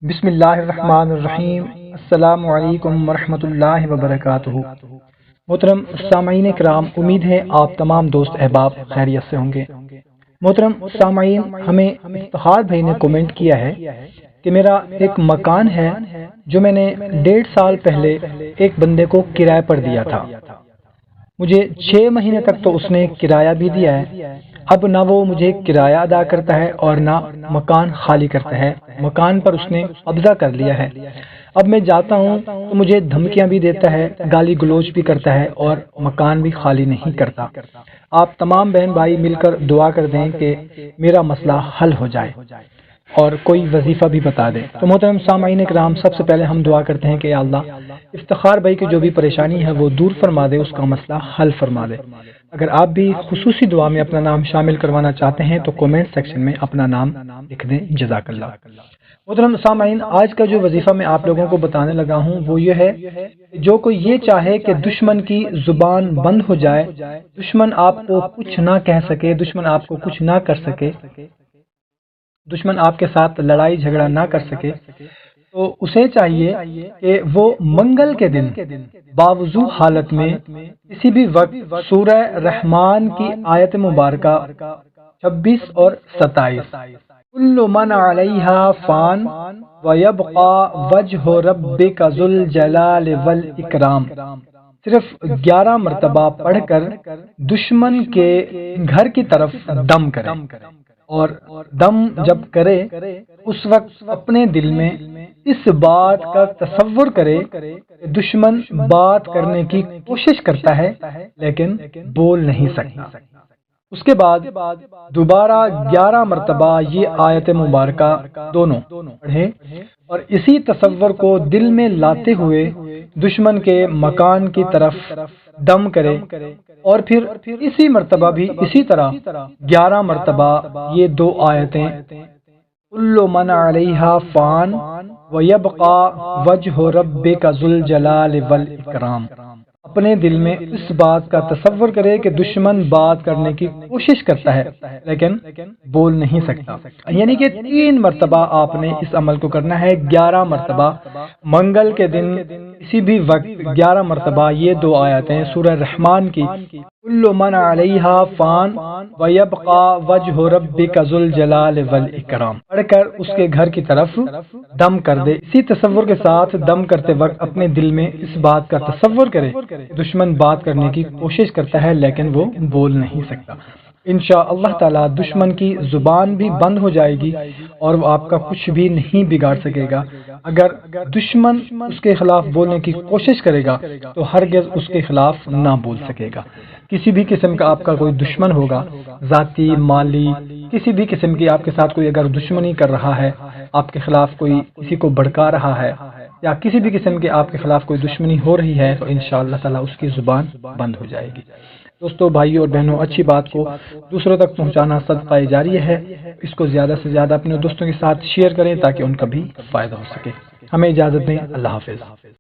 بسم اللہ الرحمن الرحیم۔ السلام علیکم ورحمۃ اللہ وبرکاتہ۔ محترم سامعین کرام، امید ہے آپ تمام دوست احباب خیریت سے ہوں گے۔ محترم سامعین، ہمیں افتخار بھائی نے کومنٹ کیا ہے کہ میرا ایک مکان ہے جو میں نے 1.5 سال پہلے ایک بندے کو کرائے پر دیا تھا۔ مجھے 6 مہینے تک تو اس نے کرایہ بھی دیا ہے۔ اب نہ وہ مجھے کرایہ ادا کرتا ہے اور نہ مکان خالی کرتا ہے۔ مکان پر اس نے قبضہ کر لیا ہے۔ اب میں جاتا ہوں تو مجھے دھمکیاں بھی دیتا ہے، گالی گلوچ بھی کرتا ہے اور مکان بھی خالی نہیں کرتا۔ آپ تمام بہن بھائی مل کر دعا کر دیں کہ میرا مسئلہ حل ہو جائے اور کوئی وظیفہ بھی بتا دیں۔ تو محترم سامعین کرام، سب سے پہلے ہم دعا کرتے ہیں کہ یا اللہ افتخار بھائی کی جو بھی پریشانی ہے وہ دور فرما دے، اس کا مسئلہ حل فرما دے۔ اگر آپ بھی خصوصی دعا میں اپنا نام شامل کروانا چاہتے ہیں تو کومنٹ سیکشن میں اپنا نام لکھ دیں۔ جزاک اللہ۔ محترم سامعین، آج کا جو وظیفہ میں آپ لوگوں کو بتانے لگا ہوں وہ یہ ہے کہ جو کوئی یہ چاہے کہ دشمن کی زبان بند ہو جائے، دشمن آپ کو کچھ نہ کہہ سکے، دشمن آپ کو کچھ نہ کر سکے، دشمن آپ کے ساتھ لڑائی جھگڑا نہ کر سکے، تو اسے چاہیے کہ وہ منگل کے دن باوضو حالت میں کسی بھی وقت سورہ رحمان کی آیت مبارکہ 26 اور 27 کل من علیہا فان ویبقى وجہ ربک ذو الجلال والاکرام صرف 11 مرتبہ پڑھ کر دشمن کے گھر کی طرف دم کرے، اور دم جب کرے اس وقت اپنے دل میں اس بات کا تصور کرے کہ دشمن بات کرنے کی کوشش کرتا ہے لیکن بول نہیں سکتا۔ اس کے بعد دوبارہ 11 مرتبہ یہ آیت مبارکہ دونوں پڑھے اور اسی تصور کو دل میں لاتے ہوئے دشمن کے مکان کی طرف دم کرے، اور پھر اسی مرتبہ بھی اسی طرح 11 مرتبہ یہ 2 آیتیں کل من علیہا فان ویبقى وجہ ربک ذو الجلال والاکرام اپنے دل میں اس بات کا تصور کرے کہ دشمن بات کرنے کی کوشش کرتا ہے لیکن بول نہیں سکتا۔ یعنی کہ 3 مرتبہ آپ نے اس عمل کو کرنا ہے۔ 11 مرتبہ منگل کے دن کسی بھی وقت 11 مرتبہ یہ 2 آیتیں سورہ رحمان کی کل من علیہا فان ویبقى وجہ ربک ذو الجلال والاکرام پڑھ کر اس کے گھر کی طرف دم کر دے۔ اسی تصور کے ساتھ دم کرتے وقت اپنے دل میں اس بات کا تصور کرے کہ دشمن بات کرنے کی کوشش کرتا ہے لیکن وہ بول نہیں سکتا۔ انشاءاللہ تعالی دشمن کی زبان بھی بند ہو جائے گی اور وہ آپ کا کچھ بھی نہیں بگاڑ سکے گا۔ اگر دشمن اس کے خلاف بولنے کی کوشش کرے گا تو ہرگز اس کے خلاف نہ بول سکے گا۔ کسی بھی قسم کا آپ کا کوئی دشمن ہوگا، ذاتی، مالی، کسی بھی قسم کی آپ کے ساتھ کوئی اگر دشمنی کر رہا ہے، آپ کے خلاف کوئی کسی کو بھڑکا رہا ہے یا کسی بھی قسم کے آپ کے خلاف کوئی دشمنی ہو رہی ہے تو انشاءاللہ تعالی اس کی زبان بند ہو جائے گی۔ دوستو، بھائیو اور بہنوں، اچھی بات کو دوسروں تک پہنچانا صدقہ جاریہ ہے۔ اس کو زیادہ سے زیادہ اپنے دوستوں کے ساتھ شیئر کریں تاکہ ان کا بھی فائدہ ہو سکے۔ ہمیں اجازت دیں، اللہ حافظ۔